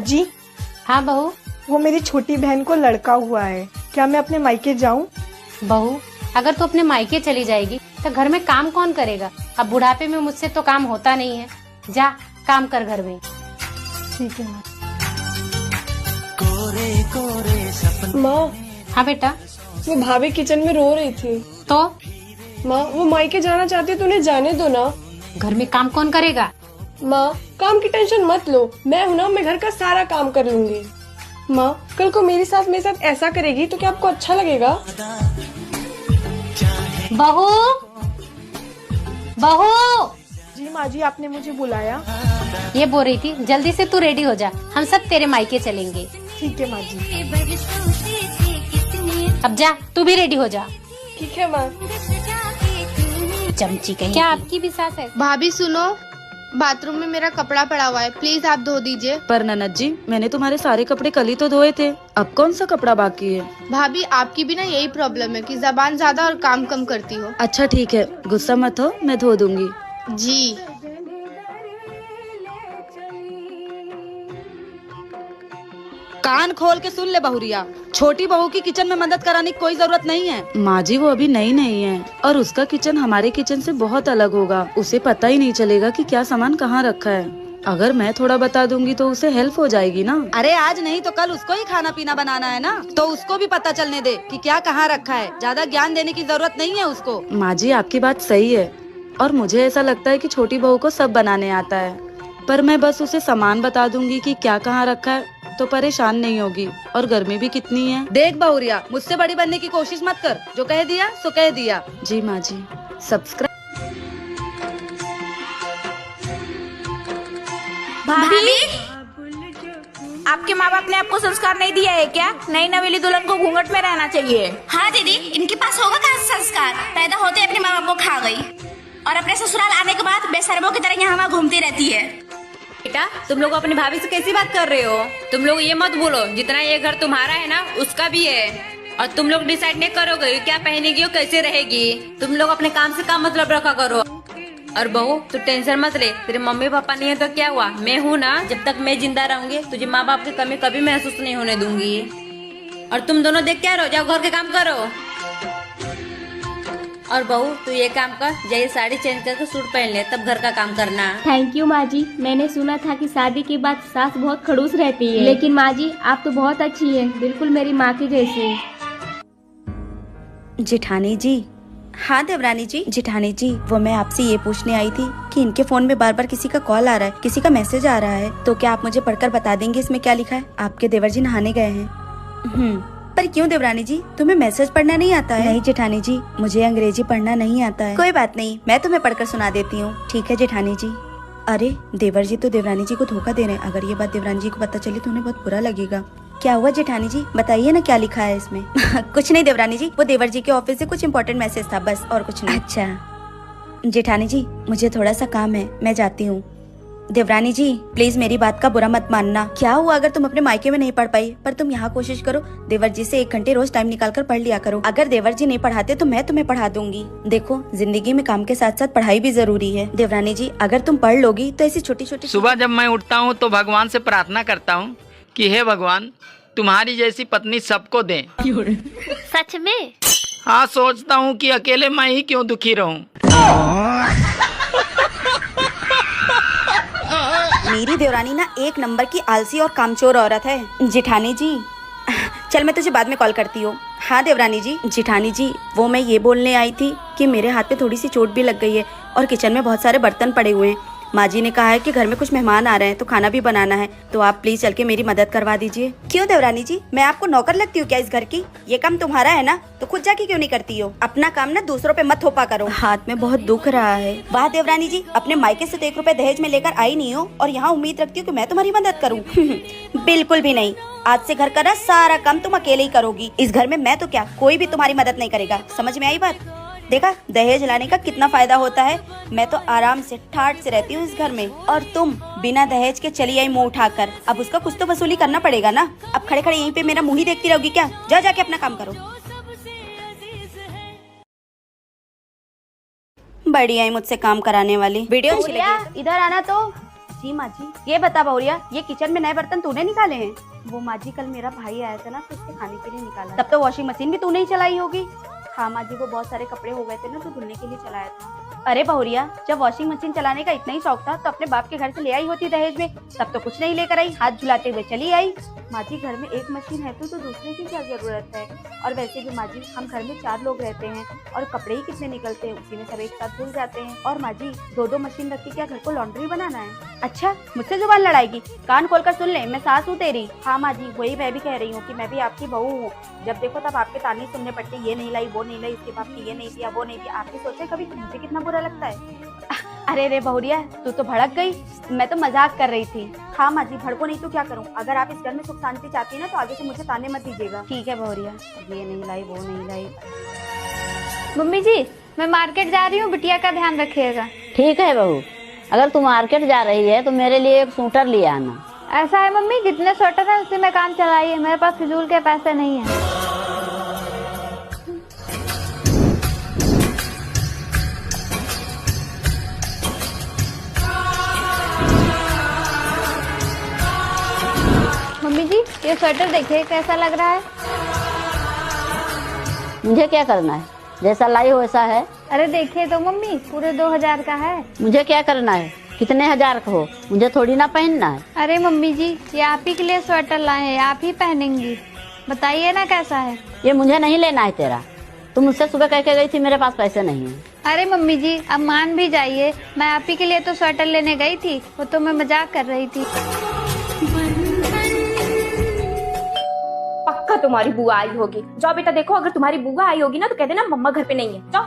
जी हाँ बहू। वो मेरी छोटी बहन को लड़का हुआ है, क्या मैं अपने मायके जाऊँ? बहू अगर तू अपने मायके चली जाएगी तो घर में काम कौन करेगा? अब बुढ़ापे में मुझसे तो काम होता नहीं है। जा काम कर घर में। ठीक है माँ। माँ, हाँ बेटा। वो भाभी किचन में रो रही थी। तो माँ, वो मायके जाना चाहती है तो उन्हें जाने दो ना। घर में काम कौन करेगा? माँ, काम की टेंशन मत लो, मैं हूँ ना, मैं घर का सारा काम कर लूंगी। माँ, कल को मेरे साथ ऐसा करेगी तो क्या आपको अच्छा लगेगा? बहू बहू। जी माँ जी, आपने मुझे बुलाया? ये बोल रही थी जल्दी से तू रेडी हो जा, हम सब तेरे मायके चलेंगे। ठीक है माँ जी। अब जा तू भी रेडी हो जा। ठीक है माँ। चमची कहीं। क्या आपकी भी सास है? भाभी सुनो, बाथरूम में मेरा कपड़ा पड़ा हुआ है, प्लीज आप धो दीजिए। पर ननद जी, मैंने तुम्हारे सारे कपड़े कल ही तो धोए थे, अब कौन सा कपड़ा बाकी है? भाभी आपकी भी ना यही प्रॉब्लम है कि जबान ज्यादा और काम कम करती हो। अच्छा ठीक है, गुस्सा मत हो, मैं धो दूंगी। जी। कान खोल के सुन ले बहुरिया, छोटी बहू की किचन में मदद कराने की कोई जरूरत नहीं है। माँ जी वो अभी नई नहीं है और उसका किचन हमारे किचन से बहुत अलग होगा, उसे पता ही नहीं चलेगा कि क्या सामान कहाँ रखा है। अगर मैं थोड़ा बता दूंगी तो उसे हेल्प हो जाएगी ना। अरे आज नहीं तो कल उसको ही खाना पीना बनाना है ना, तो उसको भी पता चलने दे कि क्या कहाँ रखा है। ज्यादा ज्ञान देने की जरूरत नहीं है उसको। माँ जी आपकी बात सही है और मुझे ऐसा लगता है कि छोटी बहू को सब बनाने आता है, पर मैं बस उसे सामान बता दूंगी कि क्या कहाँ रखा है तो परेशान नहीं होगी। और गर्मी भी कितनी है। देख बहुरिया, मुझसे बड़ी बनने की कोशिश मत कर, जो कह दिया सो कह दिया। जी माँ जी। सब्सक्राइब। भाभी, आपके माँ बाप ने आपको संस्कार नहीं दिया है क्या? नई नवेली दुल्हन को घूंघट में रहना चाहिए। हाँ दीदी, इनके पास होगा कहाँ से संस्कार? पैदा होते अपने माँ बाप को खा गई और अपने ससुराल आने के बाद बेशर्मों की तरह यहाँ वहाँ घूमती रहती है। बेटा, तुम लोग अपनी भाभी से कैसी बात कर रहे हो? तुम लोग ये मत बोलो जितना ये घर तुम्हारा है ना उसका भी है, और तुम लोग डिसाइड नहीं करोगे क्या पहनेगी और कैसे रहेगी। तुम लोग अपने काम से काम मतलब रखा करो। और बहू तू टेंशन मत ले, तेरे मम्मी पापा नहीं है तो क्या हुआ, मैं हूँ ना। जब तक मैं जिंदा रहूंगी तुझे माँ बाप की कमी कभी महसूस नहीं होने दूंगी। और तुम दोनों देख क्या रहो, जाओ घर के काम करो। और बहू तू ये काम कर, जाइए साड़ी चेंज करके सूट पहन ले, तब घर का काम करना। थैंक यू माँ जी। मैंने सुना था कि शादी के बाद सास बहुत खड़ूस रहती है, लेकिन माँ जी आप तो बहुत अच्छी हैं, बिल्कुल मेरी माँ की जैसी। जेठानी जी। हाँ देवरानी जी। जेठानी जी, वो मैं आपसे ये पूछने आई थी कि इनके फोन में बार बार किसी का कॉल आ रहा है, किसी का मैसेज आ रहा है, तो क्या आप मुझे पढ़कर बता देंगे इसमें क्या लिखा है? आपके देवर जी नहाने गए हैं। पर क्यों देवरानी जी, तुम्हें मैसेज पढ़ना नहीं आता है? नहीं जेठानी जी, मुझे अंग्रेजी पढ़ना नहीं आता है। कोई बात नहीं, मैं तुम्हें पढ़कर सुना देती हूँ। ठीक है जेठानी जी। अरे देवर जी तो देवरानी जी को धोखा दे रहे हैं, अगर ये बात देवरानी जी को पता चली तो उन्हें बहुत बुरा लगेगा। क्या हुआ जेठानी जी, बताइए ना क्या लिखा है इसमें। कुछ नहीं देवरानी जी, वो देवर जी के ऑफिस से कुछ इम्पोर्टेंट मैसेज था, बस और कुछ नहीं। अच्छा जेठानी जी, मुझे थोड़ा सा काम है, मैं जाती हूँ। देवरानी जी प्लीज मेरी बात का बुरा मत मानना। क्या हुआ अगर तुम अपने मायके में नहीं पढ़ पाई, पर तुम यहाँ कोशिश करो, देवर जी से 1 घंटे रोज टाइम निकाल कर पढ़ लिया करो। अगर देवर जी नहीं पढ़ाते तो मैं तुम्हें पढ़ा दूंगी। देखो जिंदगी में काम के साथ साथ पढ़ाई भी जरूरी है। देवरानी जी अगर तुम पढ़ लोगी तो ऐसी छोटी छोटी। सुबह जब मैं उठता हूँ तो भगवान से प्रार्थना करता हूँ कि हे भगवान तुम्हारी जैसी पत्नी सबको दें। सच में? हाँ, सोचता हूँ कि अकेले मैं ही क्यों दुखी रहूं। मेरी देवरानी ना 1 नंबर की आलसी और कामचोर औरत है। जेठानी जी चल मैं तुझे बाद में कॉल करती हूँ। हाँ देवरानी जी। जेठानी जी वो मैं ये बोलने आई थी कि मेरे हाथ पे थोड़ी सी चोट भी लग गई है और किचन में बहुत सारे बर्तन पड़े हुए हैं। माँ जी ने कहा है कि घर में कुछ मेहमान आ रहे हैं तो खाना भी बनाना है, तो आप प्लीज चल के मेरी मदद करवा दीजिए। क्यों देवरानी जी, मैं आपको नौकर लगती हूँ क्या इस घर की? ये काम तुम्हारा है ना, तो खुद जाके क्यों नहीं करती हो? अपना काम ना दूसरों पे मत थोपा करो। हाथ में बहुत दुख रहा है। वाह देवरानी जी, अपने मायके से 1 रुपए दहेज में लेकर आई नहीं हो और यहाँ उम्मीद रखती हूँ कि मैं तुम्हारी मदद करूँ। बिल्कुल भी नहीं, आज से घर का ना सारा काम तुम अकेले ही करोगी। इस घर में मैं तो क्या, कोई भी तुम्हारी मदद नहीं करेगा। समझ में आई बात? देखा दहेज लाने का कितना फायदा होता है। मैं तो आराम से ठाट से रहती हूँ इस घर में, और तुम बिना दहेज के चली आई मुंह उठाकर। अब उसका कुछ तो वसूली करना पड़ेगा ना। अब खड़े खड़े यहीं पे मेरा मुंह ही देखती रहोगी क्या? जाओ जाके अपना काम करो। बड़ी आई मुझसे काम कराने वाली। वीडियो अच्छी लगी? इधर आना तो। जी माँ जी। ये बता बहुरिया, ये किचन में नए बर्तन तूने निकाले हैं? वो माँ जी कल मेरा भाई आया था ना, तो उसके खाने के लिए निकाला। तब तो वॉशिंग मशीन भी तूने ही चलाई होगी। हाँ माँ जी, वो बहुत सारे कपड़े हो गए थे ना, तो धुलने के लिए चलाया था। अरे बहुरिया, जब वॉशिंग मशीन चलाने का इतना ही शौक था तो अपने बाप के घर से ले आई होती दहेज में। तब तो कुछ नहीं लेकर आई, हाथ झुलाते हुए चली आई। माँ जी घर में एक मशीन है तो दूसरे की क्या जरूरत है। और वैसे भी माँ जी हम घर में 4 लोग रहते हैं और कपड़े ही कितने निकलते हैं, उसी में सब एक साथ धुल जाते हैं। और माँ जी 2-2 मशीन रख के क्या घर को लॉन्ड्री बनाना है? अच्छा, मुझसे जुबान लड़ाएगी? कान खोलकर सुन ले, मैं सास हूँ तेरी। हाँ माँ जी, वही मैं भी कह रही हूँ कि मैं भी आपकी बहू हूँ। जब देखो तब आपके ताने सुनने पड़ते, ये नहीं लाई, वो नहीं लाई, इसके बाप ने ये नहीं दिया, वो नहीं दिया। आपने सोचा कभी मुझे कितना बुरा लगता है? अरे रे बहुरिया, तू तो भड़क गई, मैं तो मजाक कर रही थी। हाँ माँ जी, भड़को नहीं तो क्या करूँ। अगर आप इस घर में सुख शांति चाहती है ना, तो आगे से मुझे ताने मत दीजिएगा। ठीक है बहुरिया, ये नहीं लाई, वो नहीं लाई। मम्मी जी, मैं मार्केट जा रही हूँ, बिटिया का ध्यान रखिएगा। ठीक है बहू, अगर तू मार्केट जा रही है तो मेरे लिए एक स्वेटर ले आना। ऐसा है मम्मी, जितने स्वेटर है उसी में काम चलाइए, मेरे पास फिजूल के पैसे नहीं है। मम्मी जी, ये स्वेटर देखिए कैसा लग रहा है। मुझे क्या करना है? जैसा लाई हो वैसा है। अरे देखिए तो मम्मी, पूरे 2000 का है। मुझे क्या करना है? कितने हजार का हो, मुझे थोड़ी ना पहनना है। अरे मम्मी जी, ये आप ही के लिए स्वेटर लाए हैं, आप ही पहनेंगी, बताइए ना कैसा है। ये मुझे नहीं लेना है तेरा। तुम मुझसे सुबह कह के गई थी मेरे पास पैसे नहीं है। अरे मम्मी जी, अब मान भी जाइए, मैं आप ही के लिए तो स्वेटर लेने गई थी, वो तो मैं मजाक कर रही थी। पक्का तुम्हारी बुआ आई होगी। जाओ बेटा देखो, अगर तुम्हारी बुआ आई होगी ना तो कह देना मम्मा घर पे नहीं है। जाओ।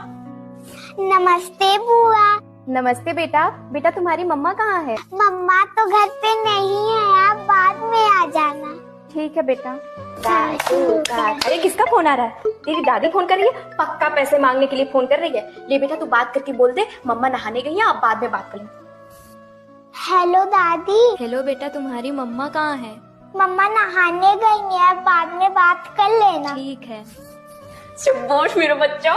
नमस्ते बुआ। नमस्ते बेटा। बेटा तुम्हारी मम्मा कहाँ है? मम्मा तो घर पे नहीं है, आप बाद में आ जाना। ठीक है बेटा। अरे किसका फोन आ रहा है? तेरी दादी फोन कर रही है, पक्का पैसे मांगने के लिए फोन कर रही है। ले बेटा तू बात करके बोल दे मम्मा नहाने गई है, आप बाद में बात करें। हेलो दादी। हेलो बेटा, तुम्हारी मम्मा कहाँ है? मम्मा नहाने गई है, बात में बात कर लेना। ठीक है। शाबाश मेरे बच्चों।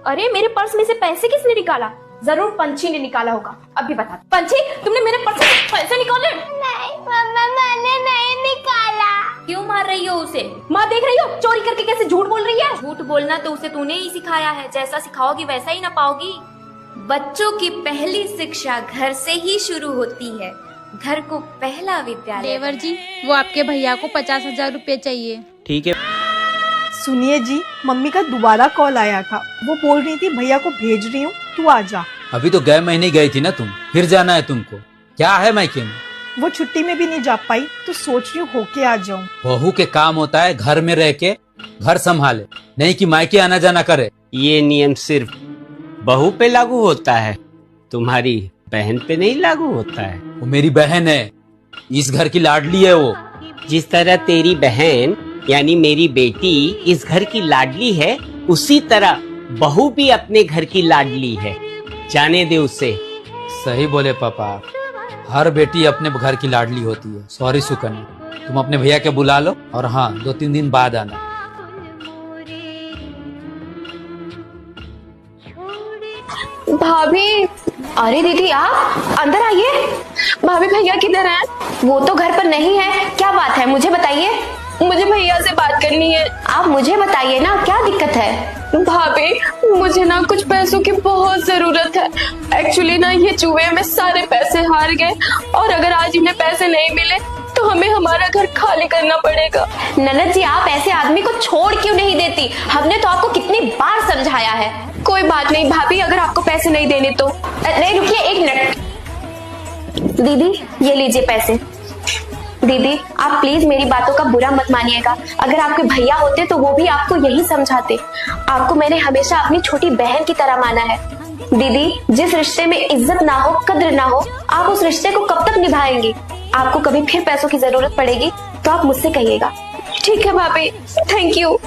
अरे मेरे पर्स में से पैसे किसने निकाला? जरूर पंछी ने निकाला होगा। अभी बता पंछी, तुमने मेरे पर्स में पैसे निकाले? नहीं मम्मा, मैंने नहीं निकाला। क्यों मार रही हो उसे? माँ देख रही हो चोरी करके कैसे झूठ बोल रही है। झूठ बोलना तो उसे तूने ही सिखाया है, जैसा सिखाओगी वैसा ही ना पाओगी। बच्चों की पहली शिक्षा घर से ही शुरू होती है, घर को पहला विद्यालय। देवर जी, वो आपके भैया को 50,000 रुपए चाहिए। ठीक है। सुनिए जी, मम्मी का दोबारा कॉल आया था, वो बोल रही थी भैया को भेज रही हूँ, तू आ जा। अभी तो गए महीने गई थी ना तुम, फिर जाना है तुमको? क्या है मायके में? वो छुट्टी में भी नहीं जा पाई तो सोच रही हूँ होके आ जाऊँ। बहू के काम होता है घर में रह के घर संभाले, नहीं कि मायके आना जाना करे। ये नियम सिर्फ बहू पे लागू होता है, तुम्हारी बहन पे नहीं लागू होता है। वो मेरी बहन है, इस घर की लाडली है वो। जिस तरह तेरी बहन यानी मेरी बेटी इस घर की लाडली है, उसी तरह बहू भी अपने घर की लाडली है, जाने दे उसे। सही बोले पापा, हर बेटी अपने घर की लाडली होती है। सॉरी सुकन्या, तुम अपने भैया के बुला लो और हाँ 2-3 दिन बाद आना। भाभी, अरे दीदी आप अंदर आइए। भाभी भैया किधर हैं? वो तो घर पर नहीं है। क्या बात है मुझे बताइए। मुझे भैया से बात करनी है। आप मुझे बताइए ना, क्या दिक्कत है? भाभी मुझे ना कुछ पैसों की बहुत जरूरत है। एक्चुअली ना ये जुए में सारे पैसे हार गए और अगर आज इन्हें पैसे नहीं मिले तो हमें हमारा घर खाली करना पड़ेगा। ननद जी, आप ऐसे आदमी को छोड़ क्यों नहीं देती? हमने तो आपको कितनी बार समझाया है। कोई बात नहीं भाभी, अगर आपको पैसे नहीं देने तो। नहीं रुकिए 1 मिनट। दीदी ये लीजिए पैसे। दीदी आप प्लीज मेरी बातों का बुरा मत मानिएगा, अगर आपके भैया होते तो वो भी आपको यही समझाते। आपको मैंने हमेशा अपनी छोटी बहन की तरह माना है। दीदी जिस रिश्ते में इज्जत ना हो, कद्र ना हो, आप उस रिश्ते को कब तक निभाएंगी? आपको कभी फिर पैसों की जरूरत पड़ेगी तो आप मुझसे कहिएगा। ठीक है भाभी, थैंक यू।